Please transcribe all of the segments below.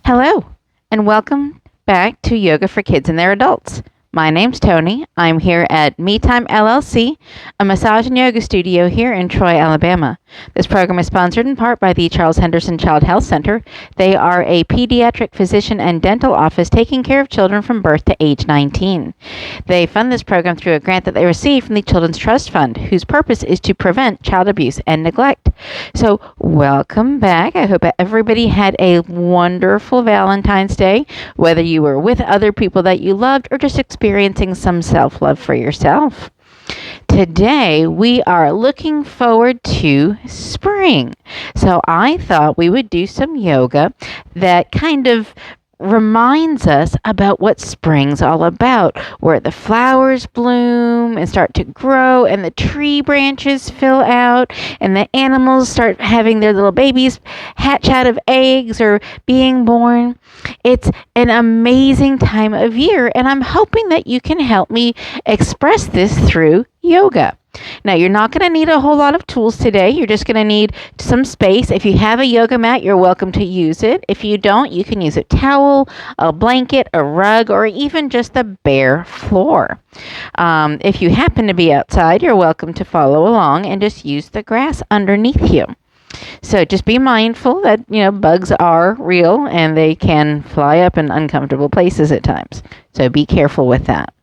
Hello, and welcome back to Yoga for Kids and Their Adults. My name's Tony. I'm here at Me Time LLC, a massage and yoga studio here in Troy, Alabama. This program is sponsored in part by the Charles Henderson Child Health Center. They are a pediatric physician and dental office taking care of children from birth to age 19. They fund this program through a grant that they received from the Children's Trust Fund, whose purpose is to prevent child abuse and neglect. So, welcome back. I hope everybody had a wonderful Valentine's Day, whether you were with other people that you loved or just experiencing some self-love for yourself. Today, we are looking forward to spring. So I thought we would do some yoga that kind of reminds us about what spring's all about, where the flowers bloom and start to grow and the tree branches fill out and the animals start having their little babies hatch out of eggs or being born. It's an amazing time of year, and I'm hoping that you can help me express this through yoga. Now, you're not going to need a whole lot of tools today. You're just going to need some space. If you have a yoga mat, you're welcome to use it. If you don't, you can use a towel, a blanket, a rug, or even just the bare floor. If you happen to be outside, you're welcome to follow along and just use the grass underneath you. So just be mindful that, bugs are real and they can fly up in uncomfortable places at times. So be careful with that.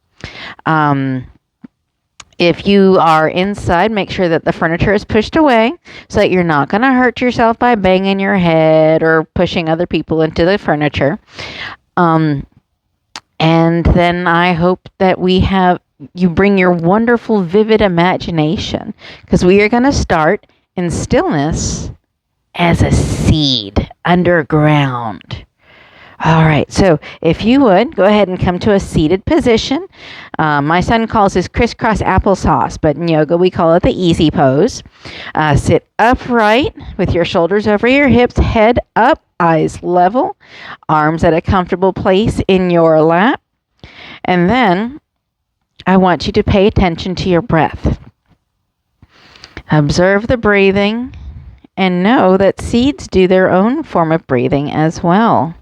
If you are inside, make sure that the furniture is pushed away so that you're not going to hurt yourself by banging your head or pushing other people into the furniture. And then I hope that you bring your wonderful, vivid imagination, because we are going to start in stillness as a seed underground. All right, so if you would, go ahead and come to a seated position. My son calls this crisscross applesauce, but in yoga we call it the easy pose. Sit upright with your shoulders over your hips, head up, eyes level, arms at a comfortable place in your lap. And then I want you to pay attention to your breath. Observe the breathing and know that seeds do their own form of breathing as well.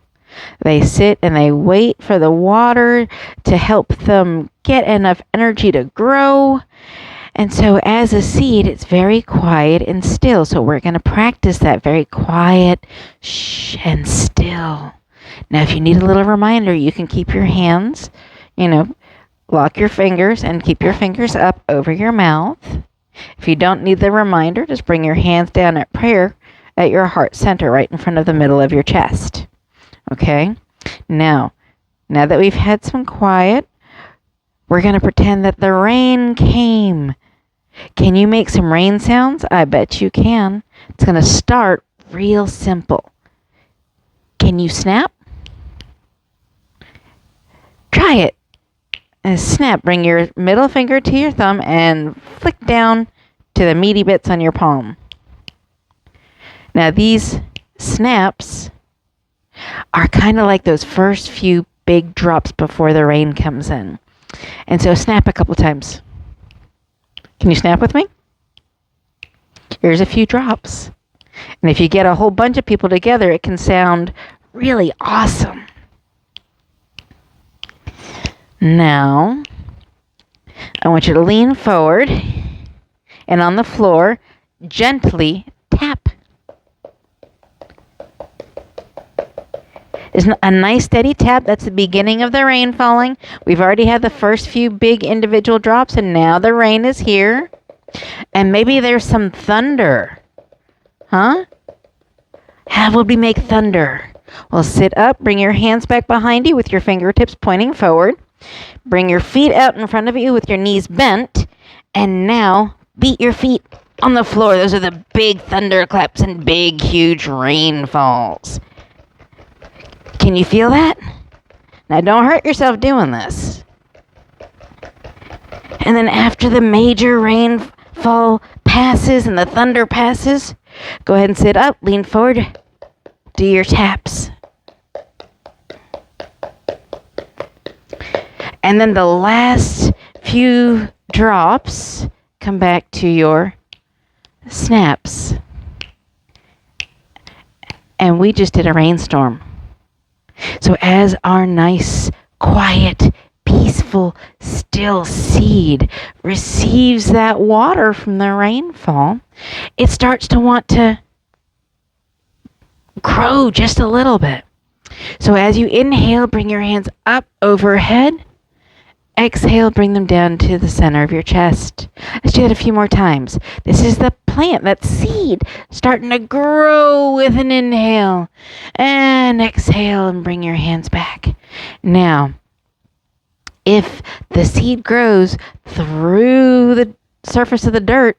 They sit and they wait for the water to help them get enough energy to grow. And so as a seed, it's very quiet and still. So we're going to practice that very quiet, shh, and still. Now, if you need a little reminder, you can keep your hands, lock your fingers and keep your fingers up over your mouth. If you don't need the reminder, just bring your hands down at prayer at your heart center, right in front of the middle of your chest. Okay, now that we've had some quiet, we're going to pretend that the rain came. Can you make some rain sounds? I bet you can. It's going to start real simple. Can you snap? Try it. And snap. Bring your middle finger to your thumb and flick down to the meaty bits on your palm. Now these snaps are kind of like those first few big drops before the rain comes in. And so snap a couple times. Can you snap with me? Here's a few drops. And if you get a whole bunch of people together, it can sound really awesome. Now, I want you to lean forward and on the floor, gently tap. Isn't a nice steady tap? That's the beginning of the rain falling. We've already had the first few big individual drops, and now the rain is here. And maybe there's some thunder. Huh? How would we make thunder? Well, sit up, bring your hands back behind you with your fingertips pointing forward. Bring your feet out in front of you with your knees bent. And now, beat your feet on the floor. Those are the big thunderclaps and big, huge rainfalls. Can you feel that? Now don't hurt yourself doing this. And then after the major rainfall passes and the thunder passes, go ahead and sit up, lean forward, do your taps. And then the last few drops come back to your snaps. And we just did a rainstorm. So as our nice, quiet, peaceful, still seed receives that water from the rainfall, it starts to want to grow just a little bit. So as you inhale, bring your hands up overhead. Exhale, bring them down to the center of your chest. Let's do that a few more times. This is the plant, that seed, starting to grow with an inhale. And exhale and bring your hands back. Now, if the seed grows through the surface of the dirt,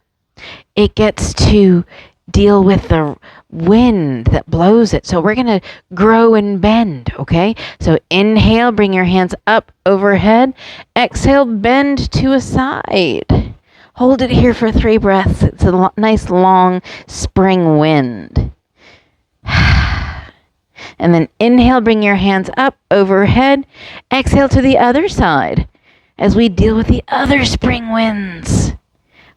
it gets to deal with the wind that blows it. So we're going to grow and bend, okay? So inhale, bring your hands up overhead. Exhale, bend to a side. Hold it here for 3 breaths. It's a nice long spring wind. And then inhale, bring your hands up overhead. Exhale to the other side as we deal with the other spring winds.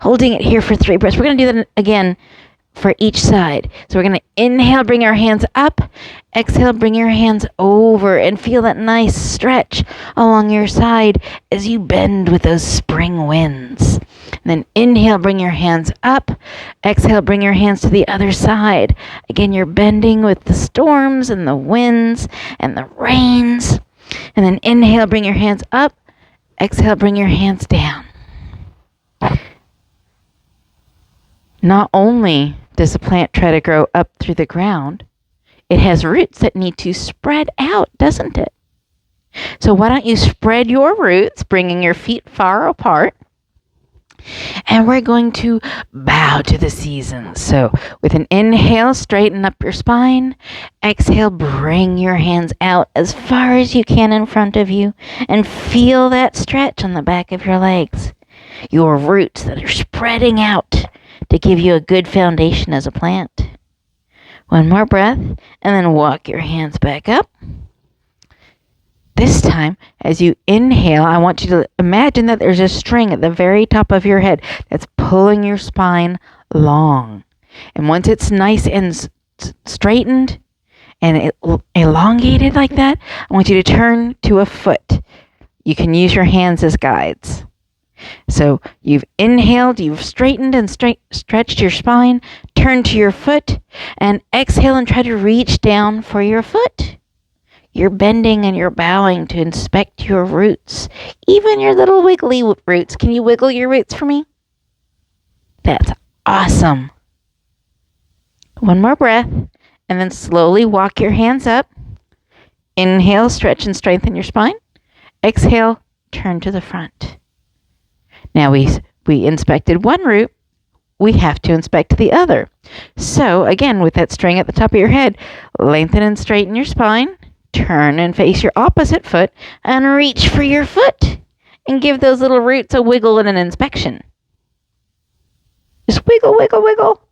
Holding it here for 3 breaths. We're going to do that again for each side. So we're going to inhale, bring our hands up. Exhale, bring your hands over and feel that nice stretch along your side as you bend with those spring winds. And then inhale, bring your hands up. Exhale, bring your hands to the other side. Again, you're bending with the storms and the winds and the rains. And then inhale, bring your hands up. Exhale, bring your hands down. Not only does the plant try to grow up through the ground, it has roots that need to spread out, doesn't it? So why don't you spread your roots, bringing your feet far apart, and we're going to bow to the seasons. So with an inhale, straighten up your spine. Exhale, bring your hands out as far as you can in front of you, and feel that stretch on the back of your legs. Your roots that are spreading out to give you a good foundation as a plant. One more breath, and then walk your hands back up. This time, as you inhale, I want you to imagine that there's a string at the very top of your head that's pulling your spine long. And once it's nice and straightened and elongated like that, I want you to turn to a foot. You can use your hands as guides. So you've inhaled, you've straightened and stretched your spine, turn to your foot, and exhale and try to reach down for your foot. You're bending and you're bowing to inspect your roots, even your little wiggly roots. Can you wiggle your roots for me? That's awesome. One more breath, and then slowly walk your hands up. Inhale, stretch and strengthen your spine. Exhale, turn to the front. Now we inspected one root, we have to inspect the other. So again, with that string at the top of your head, lengthen and straighten your spine, turn and face your opposite foot, and reach for your foot, and give those little roots a wiggle and an inspection. Just wiggle, wiggle, wiggle.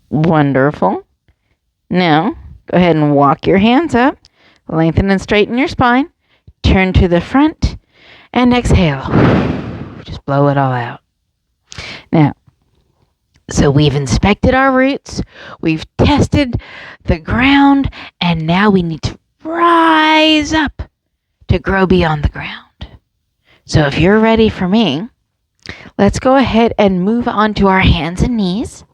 Wonderful. Now, go ahead and walk your hands up, lengthen and straighten your spine, turn to the front, and exhale. Just blow it all out. Now, so we've inspected our roots, we've tested the ground, and now we need to rise up to grow beyond the ground. So if you're ready for me, let's go ahead and move on to our hands and knees,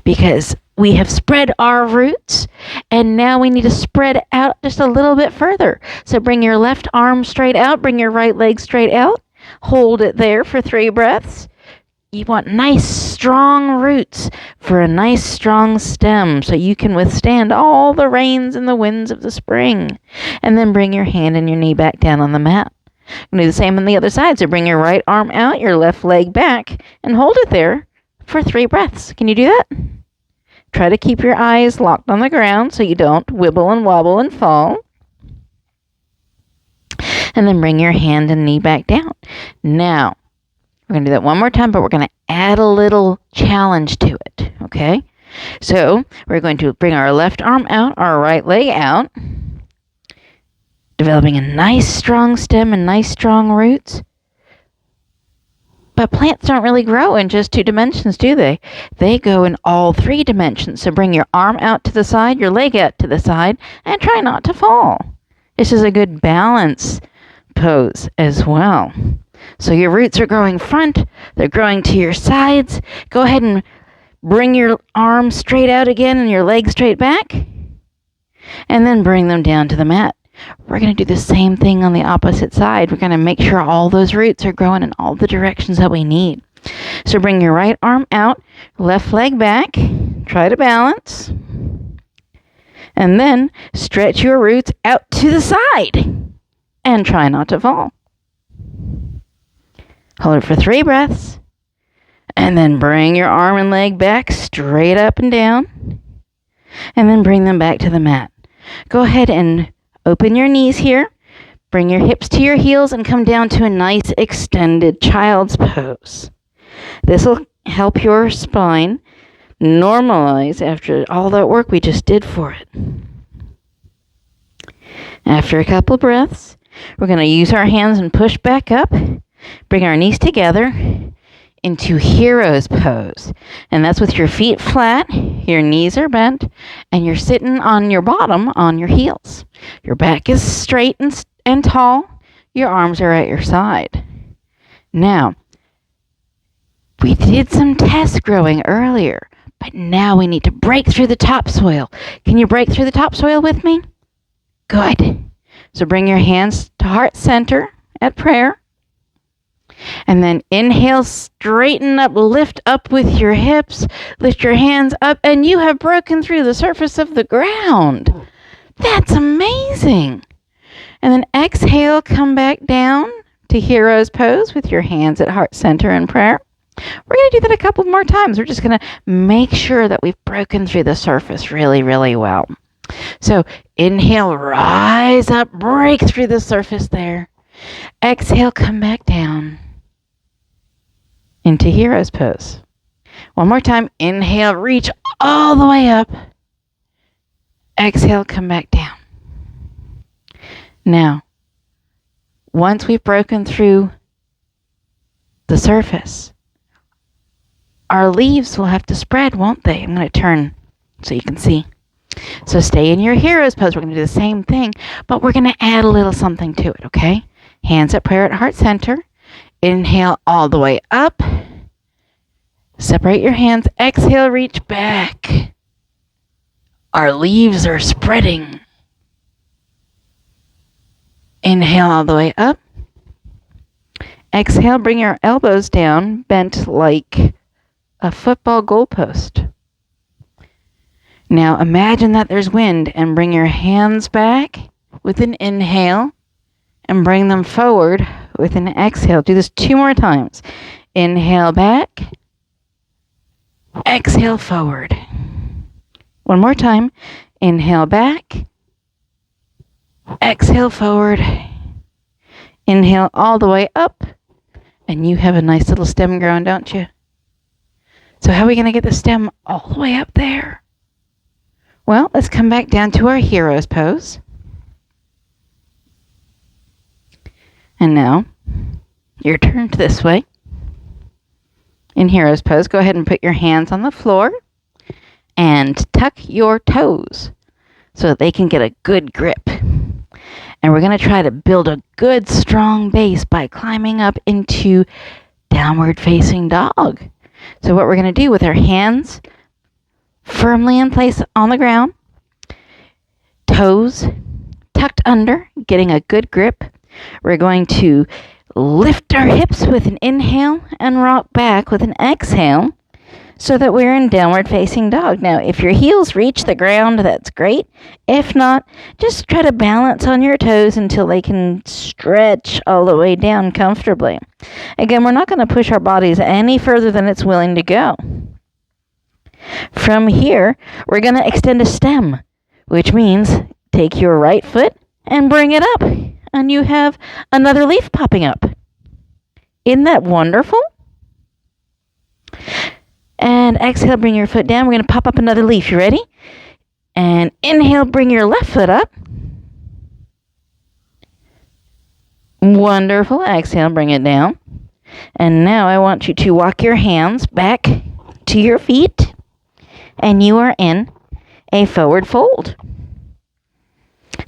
because we have spread our roots, and now we need to spread out just a little bit further. So bring your left arm straight out, bring your right leg straight out, hold it there for 3 breaths. You want nice, strong roots for a nice, strong stem so you can withstand all the rains and the winds of the spring. And then bring your hand and your knee back down on the mat. And do the same on the other side. So bring your right arm out, your left leg back, and hold it there for 3 breaths. Can you do that? Try to keep your eyes locked on the ground so you don't wibble and wobble and fall. And then bring your hand and knee back down. Now, we're going to do that one more time, but we're going to add a little challenge to it, okay? So we're going to bring our left arm out, our right leg out, developing a nice strong stem and nice strong roots. But plants don't really grow in just 2 dimensions, do they? They go in all 3 dimensions. So bring your arm out to the side, your leg out to the side, and try not to fall. This is a good balance pose as well. So your roots are growing front, they're growing to your sides. Go ahead and bring your arm straight out again and your leg straight back. And then bring them down to the mat. We're going to do the same thing on the opposite side. We're going to make sure all those roots are growing in all the directions that we need. So bring your right arm out, left leg back, try to balance, and then stretch your roots out to the side and try not to fall. Hold it for 3 breaths, and then bring your arm and leg back straight up and down, and then bring them back to the mat. Go ahead and open your knees here, bring your hips to your heels, and come down to a nice extended child's pose. This will help your spine normalize after all that work we just did for it. After a couple breaths, we're going to use our hands and push back up, bring our knees together into hero's pose. And that's with your feet flat, your knees are bent, and you're sitting on your bottom on your heels. Your back is straight and tall. Your arms are at your side. Now, we did some test growing earlier, but now we need to break through the topsoil. Can you break through the topsoil with me? Good. So bring your hands to heart center at prayer. And then inhale, straighten up, lift up with your hips, lift your hands up, and you have broken through the surface of the ground. That's amazing. And then exhale, come back down to hero's pose with your hands at heart center in prayer. We're going to do that a couple more times. We're just going to make sure that we've broken through the surface really, really well. So inhale, rise up, break through the surface there. Exhale, come back down into hero's pose. One more time. Inhale, reach all the way up. Exhale, come back down. Now, once we've broken through the surface, our leaves will have to spread, won't they? I'm going to turn so you can see. So stay in your hero's pose. We're going to do the same thing, but we're going to add a little something to it, okay? Hands at prayer at heart center. Inhale all the way up. Separate your hands. Exhale, reach back. Our leaves are spreading. Inhale all the way up. Exhale, bring your elbows down, bent like a football goalpost. Now imagine that there's wind and bring your hands back with an inhale and bring them forward with an exhale. Do this 2 more times. Inhale back. Exhale forward. One more time. Inhale back. Exhale forward. Inhale all the way up. And you have a nice little stem growing, don't you? So how are we going to get the stem all the way up there? Well, let's come back down to our hero's pose. And now, your turn to this way. In hero's pose, go ahead and put your hands on the floor and tuck your toes so that they can get a good grip. And we're going to try to build a good, strong base by climbing up into downward facing dog. So what we're going to do with our hands firmly in place on the ground, toes tucked under, getting a good grip. We're going to lift our hips with an inhale and rock back with an exhale so that we're in downward facing dog. Now, if your heels reach the ground, that's great. If not, just try to balance on your toes until they can stretch all the way down comfortably. Again, we're not going to push our bodies any further than it's willing to go. From here, we're going to extend a stem, which means take your right foot and bring it up, and you have another leaf popping up. Isn't that wonderful? And exhale, bring your foot down. We're going to pop up another leaf. You ready? And inhale, bring your left foot up. Wonderful. Exhale, bring it down. And now I want you to walk your hands back to your feet, and you are in a forward fold.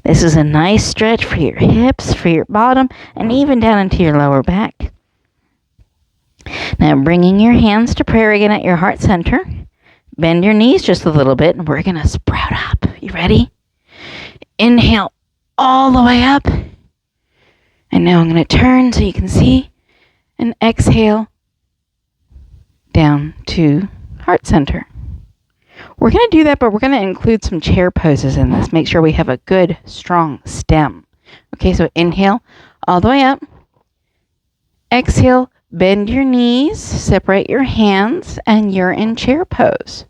This is a nice stretch for your hips, for your bottom, and even down into your lower back. Now bringing your hands to prayer again at your heart center. Bend your knees just a little bit, and we're going to sprout up. You ready? Inhale all the way up. And now I'm going to turn so you can see. And exhale down to heart center. We're going to do that, but we're going to include some chair poses in this. Make sure we have a good, strong stem. Okay, so inhale all the way up. Exhale, bend your knees, separate your hands, and you're in chair pose.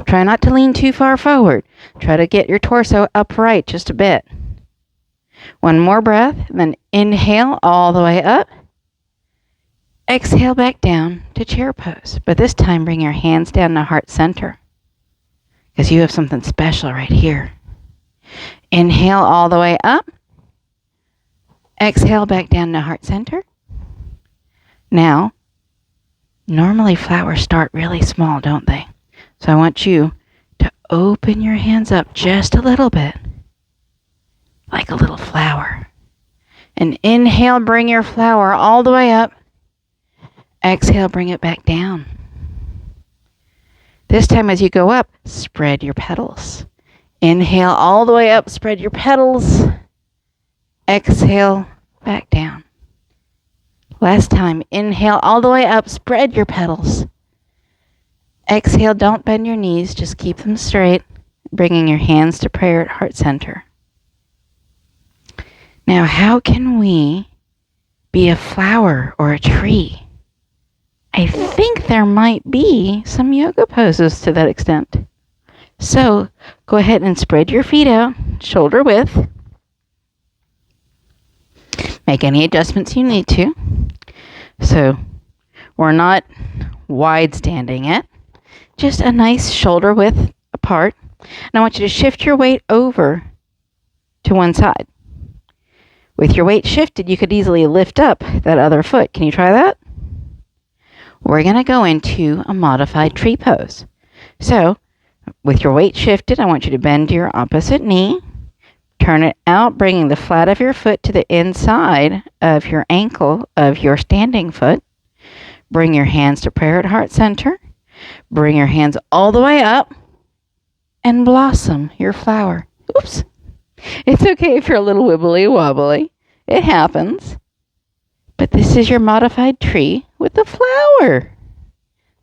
Try not to lean too far forward. Try to get your torso upright just a bit. One more breath, and then inhale all the way up. Exhale back down to chair pose. But this time, bring your hands down to heart center, because you have something special right here. Inhale all the way up. Exhale back down to heart center. Now, normally flowers start really small, don't they? So I want you to open your hands up just a little bit, like a little flower. And inhale, bring your flower all the way up. Exhale, bring it back down. This time as you go up, spread your petals. Inhale all the way up, spread your petals. Exhale, back down. Last time, inhale all the way up, spread your petals. Exhale, don't bend your knees, just keep them straight, bringing your hands to prayer at heart center. Now, how can we be a flower or a tree? I think there might be some yoga poses to that extent. So, go ahead and spread your feet out, shoulder width. Make any adjustments you need to. So, we're not wide standing yet. Just a nice shoulder width apart. And I want you to shift your weight over to one side. With your weight shifted, you could easily lift up that other foot. Can you try that? We're going to go into a modified tree pose. So, with your weight shifted, I want you to bend your opposite knee. Turn it out, bringing the flat of your foot to the inside of your ankle of your standing foot. Bring your hands to prayer at heart center. Bring your hands all the way up and blossom your flower. Oops. It's okay if you're a little wibbly wobbly. It happens. But this is your modified tree with a flower.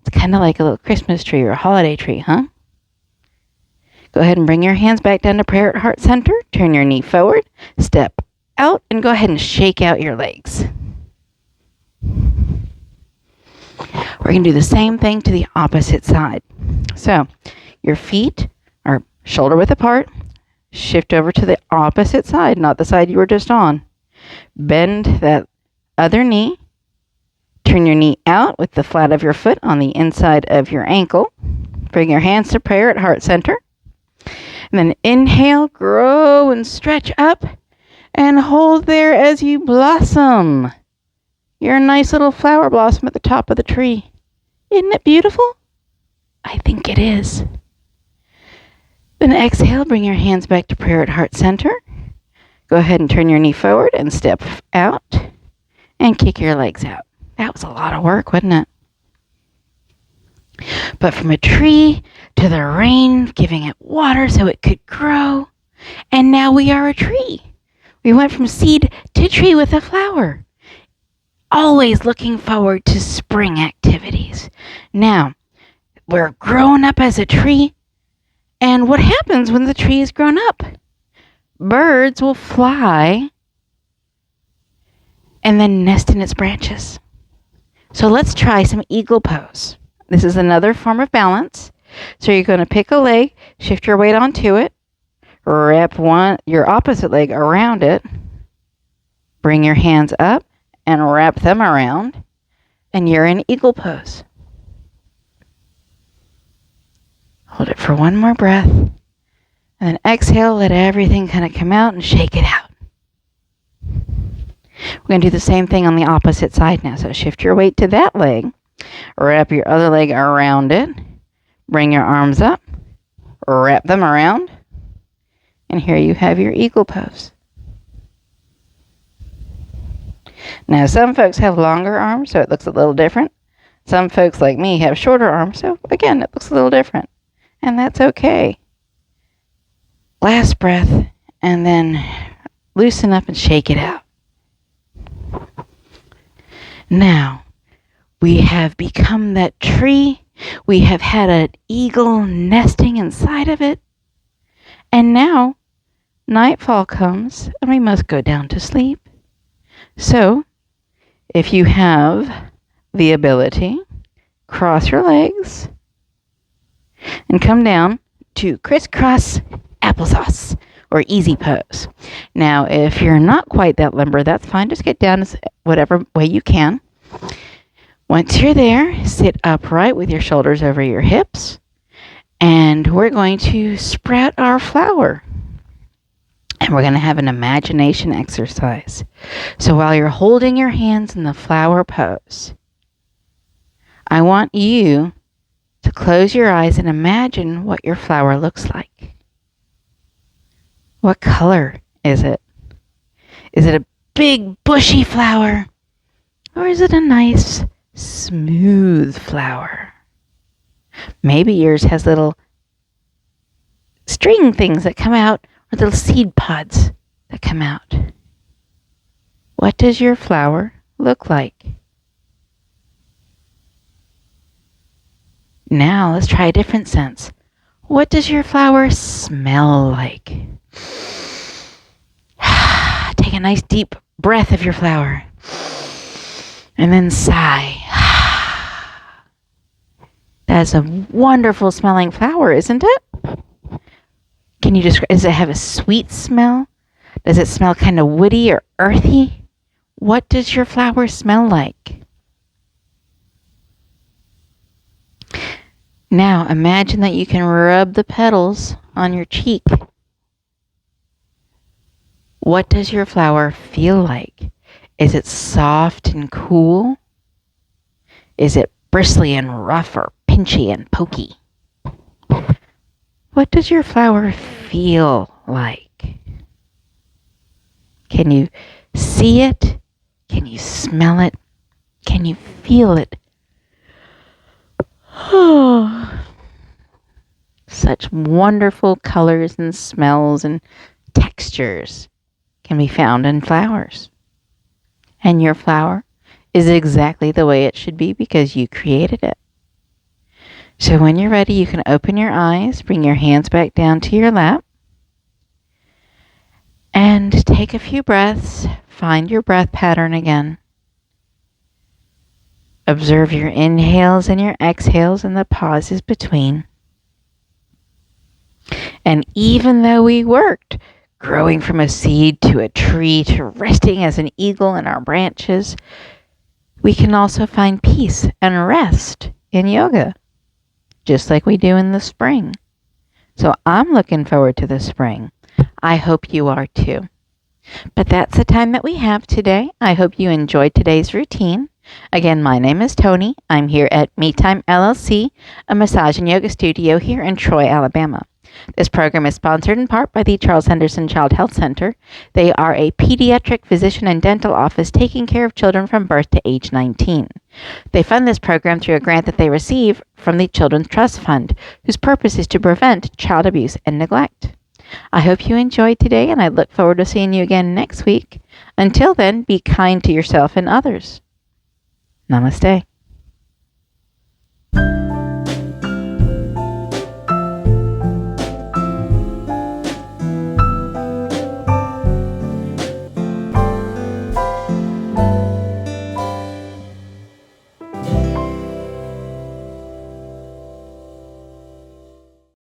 It's kind of like a little Christmas tree or a holiday tree, huh? Go ahead and bring your hands back down to prayer at heart center. Turn your knee forward, step out, and go ahead and shake out your legs. We're going to do the same thing to the opposite side. So, your feet are shoulder width apart. Shift over to the opposite side, not the side you were just on. Bend that other knee. Turn your knee out with the flat of your foot on the inside of your ankle. Bring your hands to prayer at heart center. And then inhale, grow and stretch up, and hold there as you blossom. You're a nice little flower blossom at the top of the tree. Isn't it beautiful? I think it is. Then exhale, bring your hands back to prayer at heart center. Go ahead and turn your knee forward and step out and kick your legs out. That was a lot of work, wasn't it? But from a tree to the rain, giving it water so it could grow. And now we are a tree. We went from seed to tree with a flower. Always looking forward to spring activities. Now, we're grown up as a tree. And what happens when the tree is grown up? Birds will fly and then nest in its branches. So let's try some eagle pose. This is another form of balance. So you're going to pick a leg, shift your weight onto it, wrap your opposite leg around it, bring your hands up and wrap them around, and you're in eagle pose. Hold it for one more breath, and then exhale, let everything kind of come out and shake it out. We're going to do the same thing on the opposite side now. So shift your weight to that leg. Wrap your other leg around it. Bring your arms up. Wrap them around. And here you have your eagle pose. Now, some folks have longer arms, so it looks a little different. Some folks like me have shorter arms, so again, it looks a little different. And that's okay. Last breath, and then loosen up and shake it out. Now, we have become that tree. We have had an eagle nesting inside of it. And now, nightfall comes, and we must go down to sleep. So, if you have the ability, cross your legs and come down to crisscross applesauce or easy pose. Now, if you're not quite that limber, that's fine. Just get down whatever way you can. Once you're there, sit upright with your shoulders over your hips, and we're going to sprout our flower. And we're going to have an imagination exercise. So while you're holding your hands in the flower pose, I want you to close your eyes and imagine what your flower looks like. What color is it? Is it a big bushy flower? Or is it a nice smooth flower? Maybe yours has little string things that come out, or little seed pods that come out. What does your flower look like? Now let's try a different sense. What does your flower smell like? Take a nice deep breath of your flower. And then sigh. That's a wonderful smelling flower, isn't it? Can you describe, does it have a sweet smell? Does it smell kind of woody or earthy? What does your flower smell like? Now imagine that you can rub the petals on your cheek. What does your flower feel like? Is it soft and cool? Is it bristly and rough or pinchy and pokey? What does your flower feel like? Can you see it? Can you smell it? Can you feel it? Oh, such wonderful colors and smells and textures can be found in flowers. And your flower is exactly the way it should be because you created it. So when you're ready, you can open your eyes, bring your hands back down to your lap, and take a few breaths. Find your breath pattern again. Observe your inhales and your exhales and the pauses between. And even though we worked, growing from a seed to a tree to resting as an eagle in our branches, we can also find peace and rest in yoga, just like we do in the spring. So I'm looking forward to the spring. I hope you are too. But that's the time that we have today. I hope you enjoyed today's routine. Again, my name is Tony. I'm here at Me Time LLC, a massage and yoga studio here in Troy, Alabama. This program is sponsored in part by the Charles Henderson Child Health Center. They are a pediatric physician and dental office taking care of children from birth to age 19. They fund this program through a grant that they receive from the Children's Trust Fund, whose purpose is to prevent child abuse and neglect. I hope you enjoyed today, and I look forward to seeing you again next week. Until then, be kind to yourself and others. Namaste.